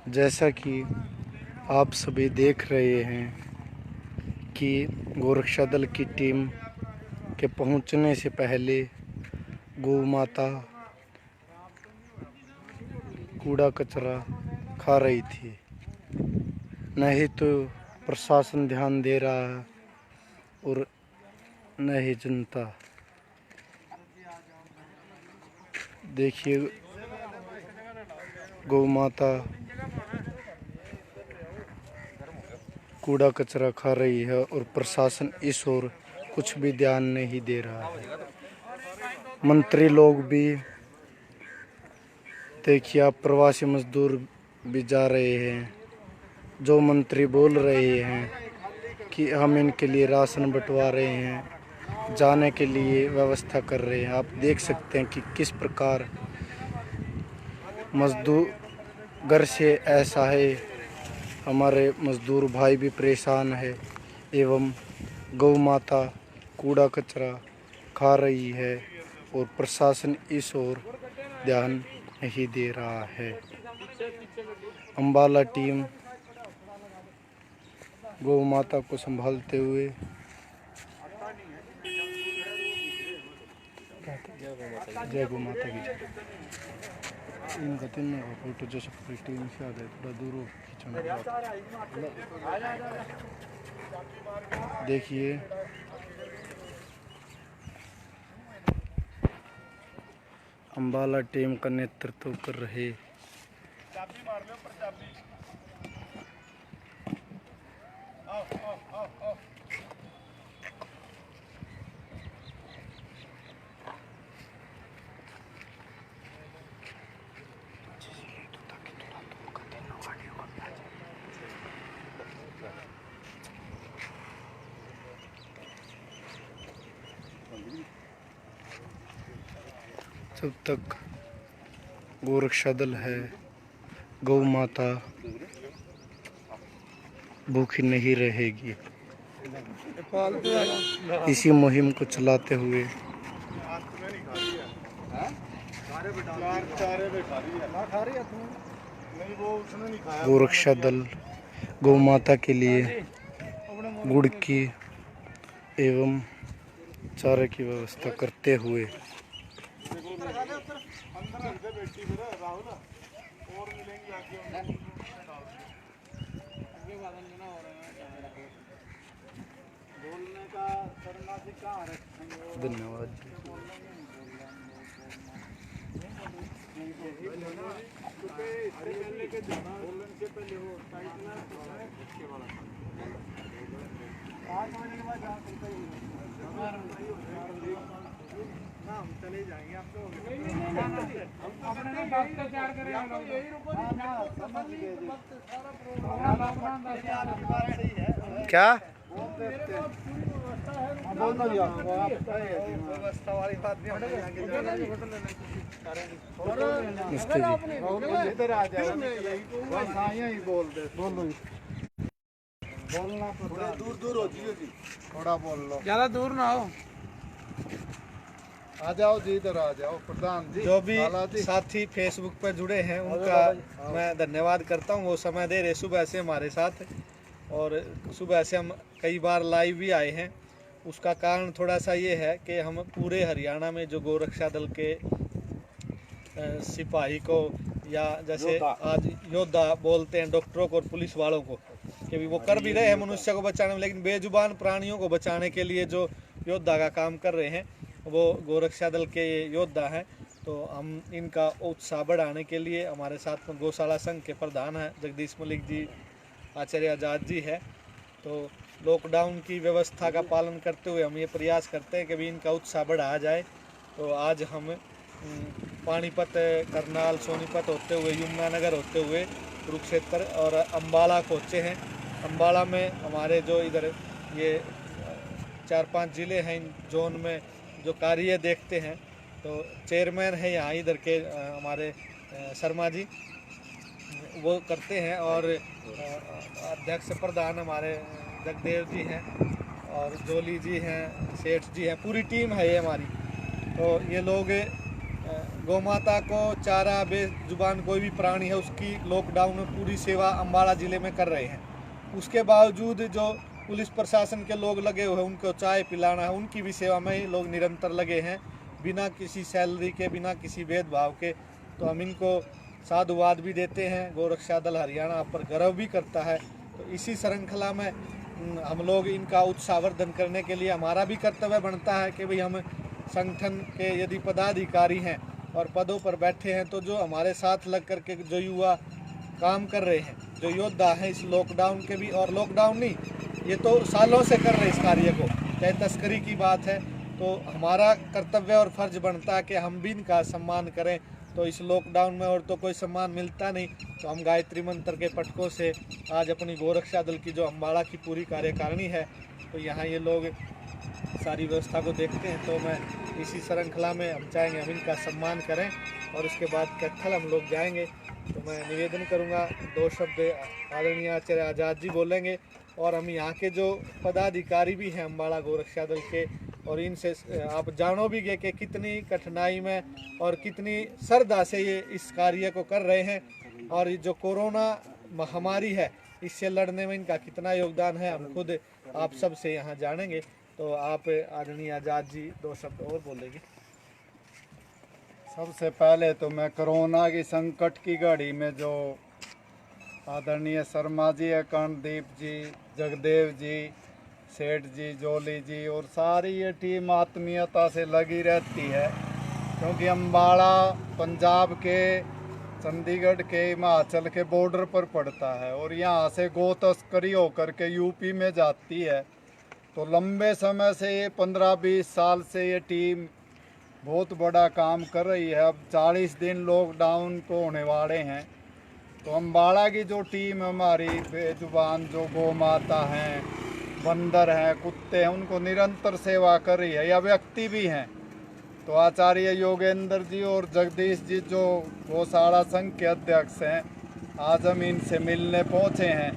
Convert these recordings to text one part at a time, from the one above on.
जैसा कि आप सभी देख रहे हैं कि गोरक्षा दल की टीम के पहुंचने से पहले गौ माता कूड़ा कचरा खा रही थी। न ही तो प्रशासन ध्यान दे रहा है और न ही जनता। देखिए, गौ माता कूड़ा कचरा खा रही है और प्रशासन इस ओर कुछ भी ध्यान नहीं दे रहा है। मंत्री लोग भी देखिए, आप प्रवासी मजदूर भी जा रहे हैं। जो मंत्री बोल रहे हैं कि हम इनके लिए राशन बंटवा रहे हैं, जाने के लिए व्यवस्था कर रहे हैं। आप देख सकते हैं कि किस प्रकार मजदूर घर से ऐसा है। हमारे मजदूर भाई भी परेशान है एवं गौ माता कूड़ा कचरा खा रही है और प्रशासन इस ओर ध्यान नहीं दे रहा है। अम्बाला टीम गौ माता को संभालते हुए जय गौ माता की जय। इनका तीनों का फोटो जैसे पूरी टीम से आ जाए, थोड़ा दूर खींचना। देखिए, अम्बाला टीम का नेतृत्व कर रहे जब तक गोरक्षा दल है, गौ माता भूखी नहीं रहेगी। इसी मुहिम को चलाते हुए गोरक्षा दल गौ माता के लिए गुड़ की एवं चारे की व्यवस्था करते हुए धन्यवाद। चले जाएंगे आप तो क्या व्यवस्था वाली बात नहीं। इधर आ जाओ, ही बोलना थोड़ा दूर हो जी, थोड़ा बोल लो, ज्यादा दूर ना हो। आ जाओ जी, इधर आ जाओ। प्रधान जी, जो भी साथी फेसबुक पर जुड़े हैं उनका मैं धन्यवाद करता हूँ। वो समय दे रहे सुबह से हमारे साथ, और सुबह से हम कई बार लाइव भी आए हैं। उसका कारण थोड़ा सा ये है कि हम पूरे हरियाणा में जो गोरक्षा दल के सिपाही को, या जैसे आज योद्धा बोलते हैं डॉक्टरों को और पुलिस वालों को, कि वो कर भी रहे हैं मनुष्य को बचाने में, लेकिन बेजुबान प्राणियों को बचाने के लिए जो योद्धा का काम कर रहे हैं वो गोरक्षा दल के योद्धा हैं। तो हम इनका उत्साह बढ़ाने के लिए, हमारे साथ में गौशाला संघ के प्रधान हैं जगदीश मलिक जी, आचार्य आज़ाद जी है। तो लॉकडाउन की व्यवस्था का पालन करते हुए हम ये प्रयास करते हैं कि भी इनका उत्साह बढ़ाया जाए। तो आज हम पानीपत, करनाल, सोनीपत होते हुए, यमुनानगर होते हुए कुरुक्षेत्र और अम्बाला पहुँचे हैं। अम्बाला में हमारे जो इधर ये 4-5 ज़िले हैं, इन जोन में जो कार्य देखते हैं, तो चेयरमैन है यहाँ इधर के हमारे शर्मा जी, वो करते हैं, और अध्यक्ष प्रधान हमारे जगदेव जी हैं, और जोली जी हैं, सेठ जी हैं, पूरी टीम है ये हमारी। तो ये लोग गौ माता को चारा, बेजुबान कोई भी प्राणी है उसकी लॉकडाउन में पूरी सेवा अम्बाड़ा ज़िले में कर रहे हैं। उसके बावजूद जो पुलिस प्रशासन के लोग लगे हुए हैं उनको चाय पिलाना है, उनकी भी सेवा में लोग निरंतर लगे हैं बिना किसी सैलरी के, बिना किसी भेदभाव के। तो हम इनको साधुवाद भी देते हैं। गोरक्षा दल हरियाणा आप पर गर्व भी करता है। तो इसी श्रृंखला में हम लोग इनका उत्साहवर्धन करने के लिए हमारा भी कर्तव्य बनता है कि भाई हम संगठन के यदि पदाधिकारी हैं और पदों पर बैठे हैं तो जो हमारे साथ लग करके जो युवा काम कर रहे हैं, जो योद्धा हैं इस लॉकडाउन के भी, और लॉकडाउन नहीं, ये तो सालों से कर रहे हैं इस कार्य को, चाहे तस्करी की बात है, तो हमारा कर्तव्य और फर्ज बनता है कि हम भी इनका सम्मान करें। तो इस लॉकडाउन में और तो कोई सम्मान मिलता नहीं, तो हम गायत्री मंत्र के पटकों से आज अपनी गोरक्षा दल की जो अम्बाड़ा की पूरी कार्यकारिणी है, तो यहाँ ये लोग सारी व्यवस्था को देखते हैं। तो मैं इसी श्रृंखला में हम चाहेंगे हम इनका सम्मान करें और उसके बाद कत्थल हम लोग जाएंगे। तो मैं निवेदन करूंगा, 2 शब्द आदरणीय आचार्य आज़ाद जी बोलेंगे और हम यहाँ के जो पदाधिकारी भी हैं अम्बाड़ा गोरक्षा दल के, और इनसे आप जानो भी गए कि कितनी कठिनाई में और कितनी श्रद्धा से ये इस कार्य को कर रहे हैं, और जो कोरोना महामारी है इससे लड़ने में इनका कितना योगदान है हम खुद आप सब से यहाँ जानेंगे। तो आप आदरणीय आज़ाद जी 2 शब्द और बोलेंगे। सबसे पहले तो मैं कोरोना की संकट की घड़ी में जो आदरणीय शर्मा जी, कर्णदीप जी, जगदेव जी, सेठ जी, जोली जी और सारी ये टीम आत्मीयता से लगी रहती है, क्योंकि अम्बाड़ा पंजाब के, चंडीगढ़ के, हिमाचल के बॉर्डर पर पड़ता है और यहाँ से गो तस्करी होकर के यूपी में जाती है। तो लंबे समय से ये 15-20 साल से ये टीम बहुत बड़ा काम कर रही है। अब 40 दिन लॉकडाउन को होने वाले हैं, तो अम्बाड़ा की जो टीम हमारी बेजुबान जो गौ माता हैं, बंदर हैं, कुत्ते हैं, उनको निरंतर सेवा कर रही है, या व्यक्ति भी हैं। तो आचार्य योगेंद्र जी और जगदीश जी जो गौशाला संघ के अध्यक्ष हैं, आज हम इनसे मिलने पहुंचे हैं,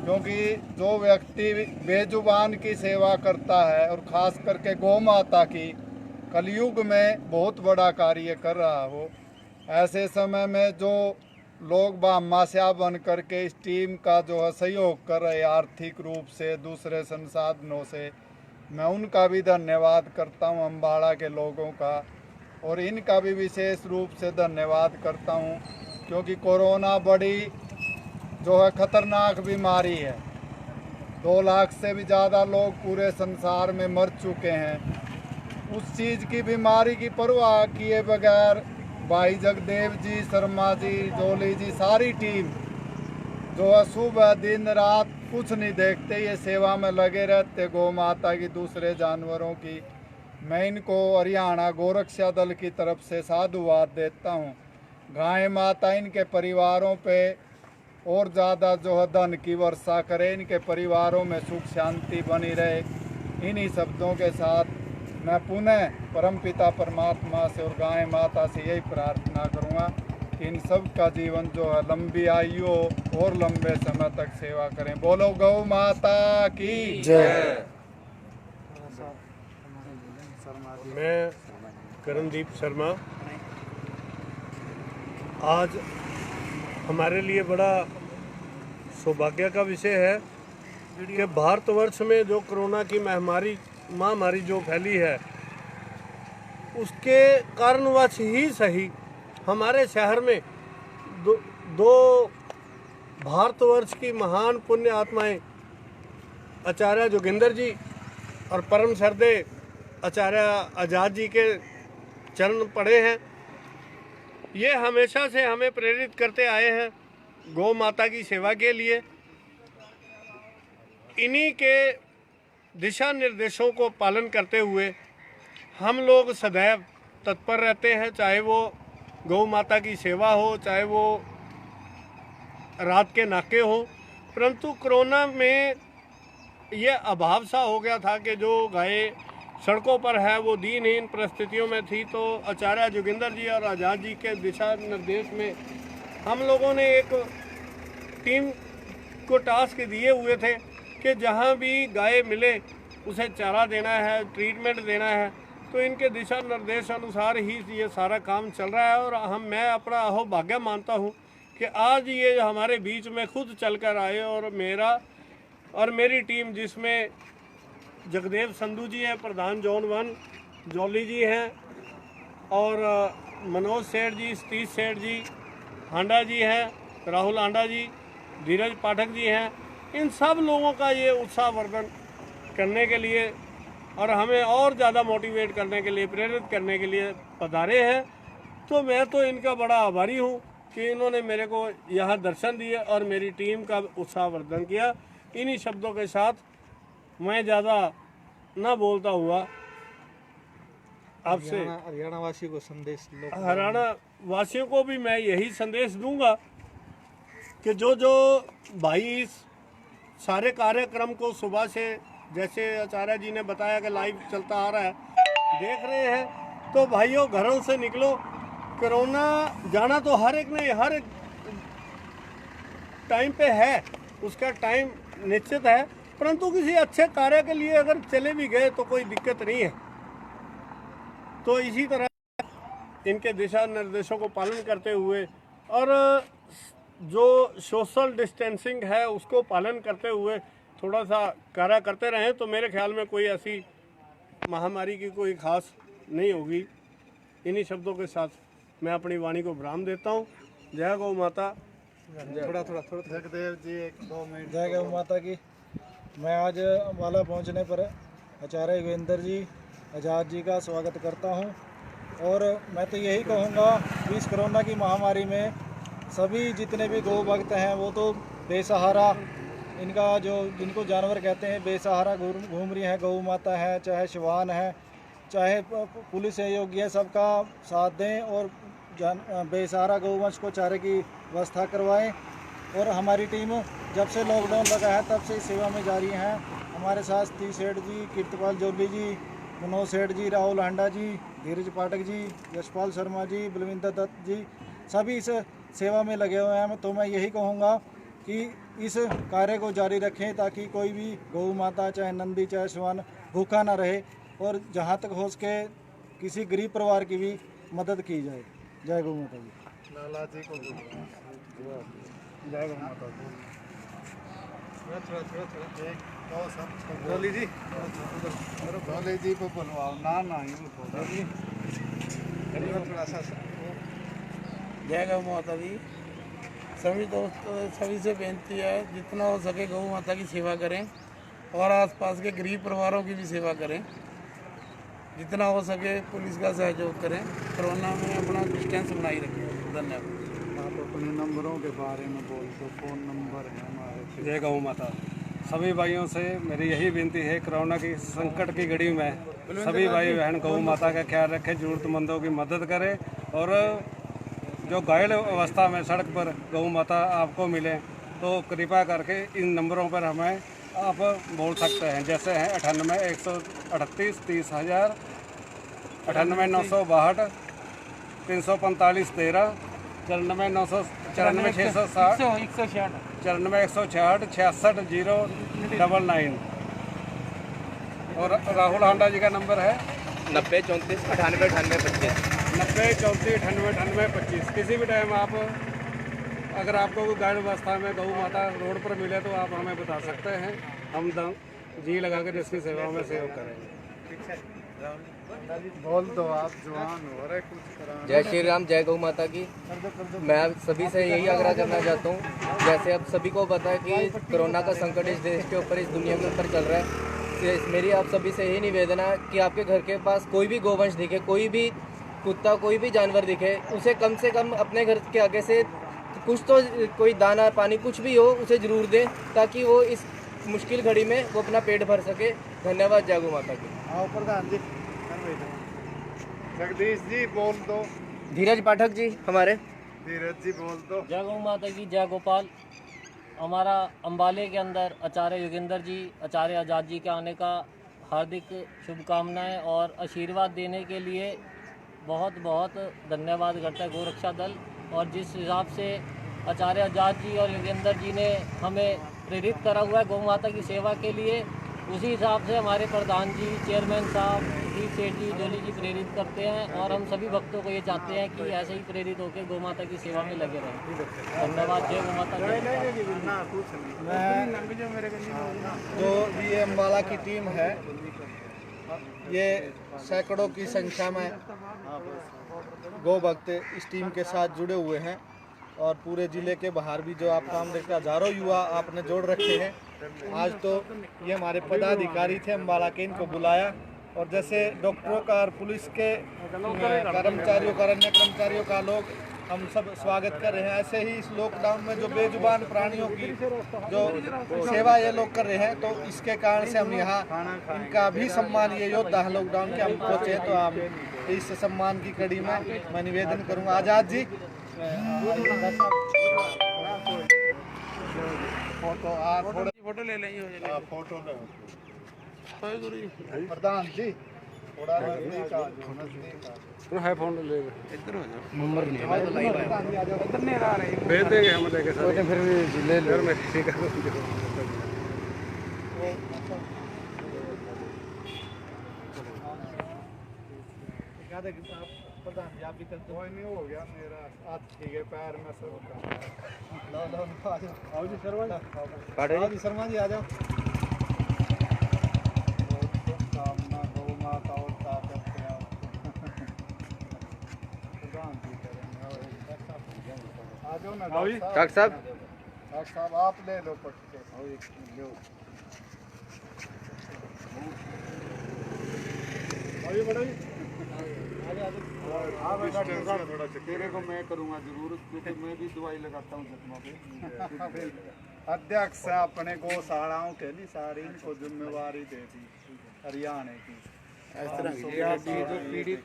क्योंकि जो व्यक्ति बेजुबान की सेवा करता है और ख़ास करके गौ माता की कलयुग में बहुत बड़ा कार्य कर रहा हो, ऐसे समय में जो लोग बामास्या बन करके इस टीम का जो है सहयोग कर रहे आर्थिक रूप से, दूसरे संसाधनों से, मैं उनका भी धन्यवाद करता हूं, अम्बाड़ा के लोगों का, और इनका भी विशेष रूप से धन्यवाद करता हूं, क्योंकि कोरोना बड़ी जो है खतरनाक बीमारी है। 2 लाख से भी ज़्यादा लोग पूरे संसार में मर चुके हैं। उस चीज़ की बीमारी की परवाह किए बगैर भाई जगदेव जी, शर्मा जी, जोली जी, सारी टीम जो है सुबह दिन रात कुछ नहीं देखते, ये सेवा में लगे रहते गौ माता की, दूसरे जानवरों की। मैं इनको हरियाणा गोरक्षा दल की तरफ से साधुवाद देता हूँ। गाय माता इनके परिवारों पे और ज़्यादा जो है धन की वर्षा करे, इनके परिवारों में सुख शांति बनी रहे। इन्हीं शब्दों के साथ मैं पुनः परमपिता परमात्मा से और गाय माता से यही प्रार्थना करूँगा कि इन सब का जीवन जो है लंबी आयु और लंबे समय तक सेवा करें। बोलो गौ माता की जय। मैं कर्णदीप शर्मा। आज हमारे लिए बड़ा सौभाग्य का विषय है कि भारतवर्ष में जो कोरोना की महामारी जो फैली है, उसके कारणवश ही सही हमारे शहर में दो भारतवर्ष की महान पुण्य आत्माएं आचार्य जोगिंदर जी और परम श्रद्धेय आचार्य आज़ाद जी के चरण पड़े हैं। ये हमेशा से हमें प्रेरित करते आए हैं गौ माता की सेवा के लिए। इन्हीं के दिशा निर्देशों को पालन करते हुए हम लोग सदैव तत्पर रहते हैं, चाहे वो गौ माता की सेवा हो, चाहे वो रात के नाके हो। परंतु कोरोना में ये अभाव सा हो गया था कि जो गाय सड़कों पर है वो दीनहीन परिस्थितियों में थी। तो आचार्य जोगिंदर जी और आज़ाद जी के दिशा निर्देश में हम लोगों ने एक टीम को टास्क दिए हुए थे कि जहाँ भी गाय मिले उसे चारा देना है, ट्रीटमेंट देना है। तो इनके दिशा निर्देश अनुसार ही ये सारा काम चल रहा है। और मैं अपना अहोभाग्य मानता हूँ कि आज ये हमारे बीच में खुद चल कर आए, और मेरी टीम जिसमें जगदेव संधू जी हैं, प्रधान जोन 1, जॉली जी हैं, और मनोज सेठ जी, सतीश सेठ जी, हांडा जी हैं, राहुल हांडा जी, धीरज पाठक जी हैं, इन सब लोगों का ये उत्साहवर्धन करने के लिए और हमें और ज़्यादा मोटिवेट करने के लिए, प्रेरित करने के लिए पधारे हैं। तो मैं तो इनका बड़ा आभारी हूँ कि इन्होंने मेरे को यहाँ दर्शन दिए और मेरी टीम का उत्साहवर्धन किया। इन्हीं शब्दों के साथ मैं ज़्यादा ना बोलता हुआ आपसे हरियाणा वासी को संदेश हरियाणा वासियों को भी मैं यही संदेश दूंगा कि जो भाई इस सारे कार्यक्रम को सुबह से, जैसे आचार्य जी ने बताया कि लाइव चलता आ रहा है, देख रहे हैं, तो भाइयों घरों से निकलो। कोरोना जाना तो हर एक ने हर टाइम पे है, उसका टाइम निश्चित है, परंतु किसी अच्छे कार्य के लिए अगर चले भी गए तो कोई दिक्कत नहीं है। तो इसी तरह इनके दिशा निर्देशों को पालन करते हुए और जो सोशल डिस्टेंसिंग है उसको पालन करते हुए थोड़ा सा कार्य करते रहें तो मेरे ख्याल में कोई ऐसी महामारी की कोई खास नहीं होगी। इन्हीं शब्दों के साथ मैं अपनी वाणी को विराम देता हूँ। जय गौ माता। थोड़ा जगदेव जी 1-2 मिनट। जय गौ माता की। मैं आज अम्बाला पहुंचने पर आचार्य योगेंद्र जी, आज़ाद जी का स्वागत करता हूं। और मैं तो यही कहूंगा कि इस कोरोना की महामारी में सभी जितने भी गौ भक्त हैं वो तो बेसहारा, इनका जो जिनको जानवर कहते हैं बेसहारा घूम रही हैं। गौ माता है, चाहे शिवान है, चाहे पुलिस सहयोगी है, सबका साथ दें और बेसहारा गौवंश को चारे की व्यवस्था करवाएं। और हमारी टीम जब से लॉकडाउन लगा है तब से इस सेवा में जारी हैं। हमारे साथ सतीश सेठ जी, कीर्तिपाल जोली जी, मनोज सेठ जी, राहुल हांडा जी, धीरज पाठक जी, यशपाल शर्मा जी, बलविंदर दत्त जी, सभी इस सेवा में लगे हुए हैं। तो मैं यही कहूँगा कि इस कार्य को जारी रखें ताकि कोई भी गौ माता, चाहे नंदी, चाहे श्वान भूखा ना रहे और जहाँ तक हो सके किसी गरीब परिवार की भी मदद की जाए। जय गौ माता जी। लाला जी को जय गौ माता जी। जॉली जी जॉली जी को बुलवाओ ना थोड़ा सा जय गौ माता दी। सभी दोस्तों सभी से बेनती है जितना हो सके गौ माता की सेवा करें और आसपास के गरीब परिवारों की भी सेवा करें। जितना हो सके पुलिस का सहयोग करें। कोरोना में अपना डिस्टेंस बनाए रखें। धन्यवाद। आप अपने नंबरों के बारे में बोल दो। फ़ोन नंबर है हमारे। जय गौ माता। सभी भाइयों से मेरी यही विनती है, कोरोना की संकट की घड़ी में सभी भाई बहन गौ माता का ख्याल रखें, ज़रूरतमंदों की मदद करें और जो घायल अवस्था में सड़क पर गौ माता आपको मिले तो कृपा करके इन नंबरों पर हमें आप बोल सकते हैं, जैसे हैं 98 138 30,000, 98 962 345 13, 94 994 660, 94 166 66 099। और राहुल हांडा जी का नंबर है 90 34 98 98 25। 90 34 98 98 25। किसी भी टाइम आप अगर आपको कोई गाइड अवस्था में गौ माता रोड पर मिले तो आप हमें बता सकते हैं, हम जी लगा कर इसकी सेवा में सहयोग करेंगे। बोल दो आप जवान हो रहे कुछ करा। जय श्री राम, जय गौ माता की। मैं सभी से यही आग्रह करना चाहता हूँ, जैसे अब सभी को पता है कि कोरोना का संकट इस देश के ऊपर, इस दुनिया के ऊपर चल रहा है। मेरी आप सभी से यही निवेदन है कि आपके घर के पास कोई भी गौवंश दिखे, कोई भी कुत्ता, कोई भी जानवर दिखे, उसे कम से कम अपने घर के आगे से कुछ तो कोई दाना पानी कुछ भी हो उसे ज़रूर दें ताकि वो इस मुश्किल घड़ी में वो अपना पेट भर सके। धन्यवाद। जय गौ माता की। आओ प्रधान जी। जगदीश जी बोल दो। धीरज पाठक जी हमारे। धीरज जी बोल दो। जय गौ माता की। जय गोपाल। हमारा अम्बाले के अंदर आचार्य योगेंद्र जी, आचार्य आज़ाद जी के आने का हार्दिक शुभकामनाएं और आशीर्वाद देने के लिए बहुत बहुत धन्यवाद करता है गोरक्षा दल। और जिस हिसाब से आचार्य आज़ाद जी और योगेंद्र जी ने हमें प्रेरित करा हुआ है गौ माता की सेवा के लिए, उसी हिसाब से हमारे प्रधान जी, चेयरमैन साहब, दीप सेठ जी, जोली जी प्रेरित करते हैं और हम सभी भक्तों को ये चाहते हैं कि ऐसे ही प्रेरित होकर गौ माता की सेवा में लगे रहें। धन्यवाद। जय गौ माता। जो ये अम्बाला की टीम है, ये सैकड़ों की संख्या में गौ भक्त इस टीम के साथ जुड़े हुए हैं और पूरे ज़िले के बाहर भी जो आप काम देखते हैं, हज़ारों युवा आपने जोड़ रखे हैं। आज तो ये हमारे पदाधिकारी थे अम्बाला के, इनको बुलाया और जैसे डॉक्टरों का और पुलिस के कर्मचारियों का, अन्य कर्मचारियों का लोग हम सब स्वागत कर रहे हैं। ऐसे ही इस लॉकडाउन में जो बेजुबान प्राणियों की जो सेवा ये लोग कर रहे हैं, तो इसके कारण से हम यहाँ इनका भी सम्मान, ये योद्धा है लॉकडाउन के, हम पहुँचे तो हम इस सम्मान की कड़ी में मैं निवेदन करूँगा। आज़ाद जी फोटो ले लेंगे, फोटो ले गुरु जी प्रधान जी थोड़ा नजदीक आ जाओ, नजदीक आ जाओ। है फोन ले इधर हो जाओ। नंबर नहीं है इधर नहीं आ रहे भेज देंगे हम लेके सारे। फिर भी ले लो। में ठीक है। प्रधान जी आप भी कर दो। कोई नहीं, हो गया मेरा हाथ ठीक है, पैर में सब आओ जी शर्मा जी आ जाओ। कामना गौ माता और ताकत के प्रधान जी करेंगे। आ जाओ ना डॉक्टर साहब। डॉक्टर साहब आप ले लो पट के। लो थोड़ा तेरे को मैं करूँगा जरूर, क्योंकि मैं भी दवाई लगाता हूँ जख्मों पे। अध्यक्ष अपने गौशालाओं के लिए सारी इनको जिम्मेवारी दे दी हरियाणा की। इस तरह की जो पीड़ित